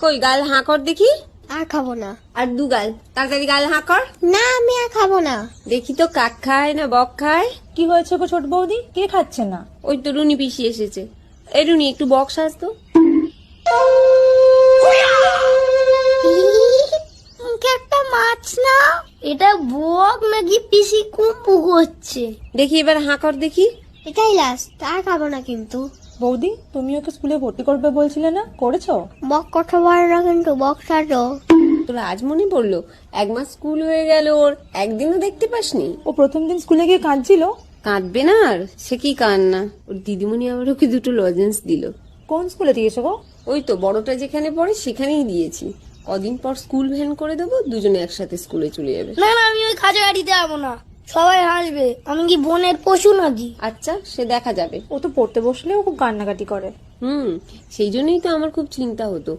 কই গাল হাঁ কর দেখি। আর খাবো না। আর দু গাল তাড়াতাড়ি গাল হাঁ কর। না আমি আর খাবো না। দেখি তো কাক খায় না বক খায়। কি হয়েছে গো ছোট বৌদি, কে খাচ্ছে না? ওই তো রুনি পিসি এসেছে। এই রুনি একটু বক সাজ তো। একটা মাছ না, এটা বক নাকি পিসি কুম্পু করছে। দেখি এবার হাঁ কর দেখি। এটাই লাস্ট, আর খাবো না কিন্তু। বৌদি, তুমি ওকে স্কুলে ভর্তি করবে বলছিলে না, করেছো? বক কথা বলে না কিন্তু, বক ছাড়ো। তোর আজ মনে পড়লো? 1 মাস স্কুল হয়ে গেল, ওর একদিনও দেখতে পাসনি? ও প্রথম দিন স্কুলে গিয়ে কাঁদছিল। কাঁদবে না আর, সে কি কান্না। ওর দিদিমণি আবার ওকে 2টো লজেন্স দিল। কোন স্কুলে দিয়েছো গো? ওই তো বড়টা যেখানে পড়ে সেখানেই দিয়েছি। কদিন পর স্কুল ভ্যান করে দেবো, দুজনে একসাথে স্কুলে চলে যাবে। না না, আমি ওই খাঁচা গাড়িতে যাবো না, সবাই হাসবে। আমি কি বনের পশু নাকি? আচ্ছা, সে দেখা যাবে। ও তো পড়তে বসলেও খুব কান্নাকাটি করে। সেই জন্যই তো আমার খুব চিন্তা হতো